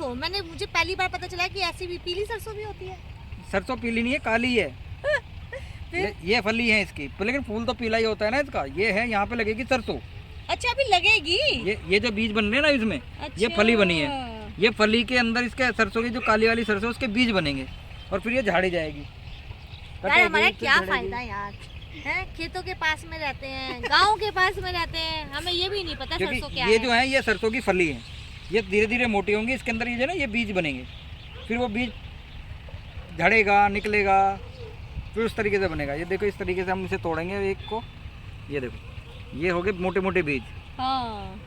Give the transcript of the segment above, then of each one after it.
सरसों, मुझे पहली बार पता चला कि ऐसी भी पीली सरसों भी होती है। सरसों पीली नहीं है, काली है। ये फली है इसकी, लेकिन फूल तो पीला ही होता है ना इसका। ये है, यहाँ पे लगेगी सरसों। अच्छा, अभी लगेगी। ये जो बीज बन रहे हैं ना इसमें, ये फली बनी है। ये फली के अंदर इसके सरसों की जो काली वाली सरसों, उसके बीज बनेंगे और फिर ये झाड़ी जाएगी। यार हमारा क्या फायदा यार, है खेतों के पास में रहते हैं, गांव के पास में रहते हैं, हमें ये भी नहीं पता सरसों क्या है। ये जो है ये सरसों की फली है, ये धीरे धीरे मोटी होंगी, इसके अंदर ये जो ना ये बीज बनेंगे, फिर वो बीज झड़ेगा, निकलेगा, फिर उस तरीके से बनेगा। ये देखो इस तरीके से हम इसे तोड़ेंगे एक को, ये देखो ये हो गए मोटे मोटे बीज। हाँ,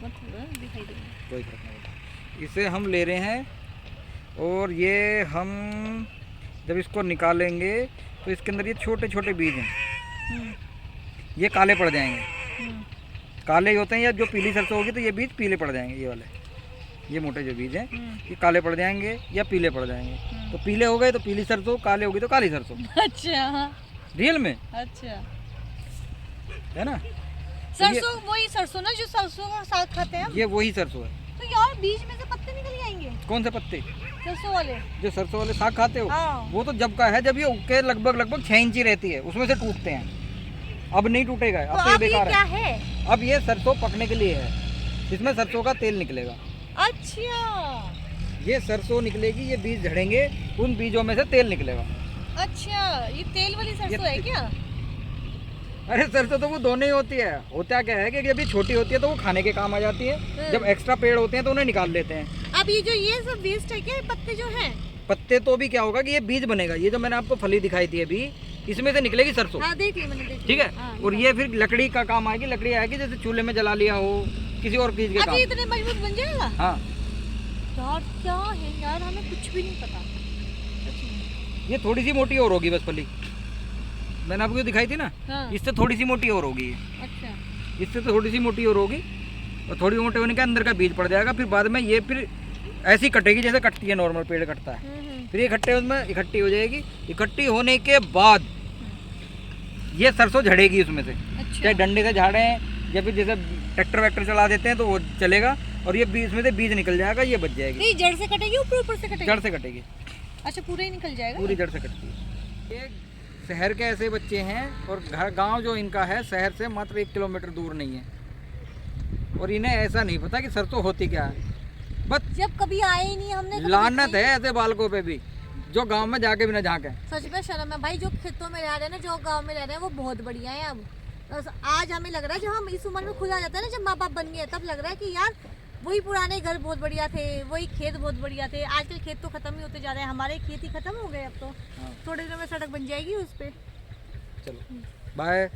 दिखाई दे कोई फर्क नहीं, इसे हम ले रहे हैं और ये हम जब इसको निकालेंगे तो इसके अंदर ये छोटे छोटे बीज हैं, ये काले पड़ जाएंगे। काले ही होते हैं, या जो पीली सरसों होगी तो ये बीज पीले पड़ जाएंगे। ये वाले, ये मोटे जो बीज हैं ये काले पड़ जाएंगे या पीले पड़ जाएंगे। तो पीले हो गए तो पीली सरसों, काले हो गई तो काली सरसों। अच्छा, रियल में अच्छा है ना। सरसों, वही सरसों ना जो सरसों का साग खाते हैं। ये वही सरसों है। तो यार बीज में से पत्ते निकल जाएंगे। कौन से पत्ते? सरसों वाले, जो सरसों वाले साग खाते हो। हाँ। वो तो जब का है जब ये उग के लगभग 6 इंची रहती है, उसमें से टूटते हैं। अब नहीं टूटेगा, अब तो ये बेकार क्या है? अब ये सरसों पकने के लिए है, इसमें सरसों का तेल निकलेगा। अच्छा, ये सरसों निकलेगी, ये बीज झड़ेंगे, उन बीजों में से तेल निकलेगा। अच्छा, ये तेल वाली सरसों है क्या? अरे सरसों तो वो दोनों ही होती है। होता क्या है कि अभी छोटी होती है तो वो खाने के काम आ जाती है, जब एक्स्ट्रा पेड़ होते हैं तो उन्हें निकाल लेते हैं। अब ये जो ये सब वेस्ट है क्या, पत्ते जो हैं? पत्ते तो भी क्या होगा कि ये बीज बनेगा, ये जो मैंने आपको फली दिखाई थी अभी, इसमें से निकलेगी सरसों। हाँ, देख ली मैंने, देख ली। ठीक है। हाँ, और ये फिर लकड़ी का काम आएगी, लकड़ी आएगी जैसे चूल्हे में जला लिया हो, किसी और चीज के काम। इतने मजबूत बन जाएगा? हाँ यार क्या है यार, हमें कुछ भी नहीं पता। ये थोड़ी सी मोटी और होगी बस फली, मैंने आपको दिखाई थी ना। हाँ। इससे थोड़ी सी मोटी और होगी। अच्छा, इससे तो थोड़ी सी मोटी और होगी, और थोड़ी मोटे होने के अंदर का बीज पड़ जाएगा। फिर बाद में ये फिर ऐसी कटेगी जैसे कटती है, नॉर्मल पेड़ कटता है। फिर ये इकट्ठी हो जाएगी। इकट्ठी होने के बाद ये सरसों झड़ेगी उसमें से। अच्छा। चाहे डंडे से झाड़े या फिर जैसे ट्रैक्टर वैक्टर चला देते हैं तो वो चलेगा, और ये बीज में से बीज निकल जाएगा, ये बच जाएगी। नहीं, जड़ से कटेगी, ऊपर से कटेगी? जड़ से कटेगी। अच्छा, पूरा ही निकल जाएगा? पूरी जड़ से कटती है। ये शहर के ऐसे बच्चे हैं, और गांव जो इनका है शहर से मात्र 1 किलोमीटर दूर नहीं है, और इन्हें ऐसा नहीं पता कि सरसों होती क्या है। बस जब कभी आए ही नहीं हमने, लानत है ऐसे बालकों पे भी जो गांव में जाके भी ना झांके। सच में शर्म है भाई, जो खेतों में रह रहे हैं ना, जो गांव में रह रहे हैं, वो बहुत बढ़िया है। अब बस आज हमें लग रहा है, जब हम इस उम्र में खुद आ जाता है ना, जब माँ बाप बन गए, तब लग रहा है कि यार वही पुराने घर बहुत बढ़िया थे, वही खेत बहुत बढ़िया थे। आजकल खेत तो खत्म ही होते जा रहे हैं, हमारे खेत ही खत्म हो गए। अब तो थोड़े दिनों में सड़क बन जाएगी उस पे। चलो बाय।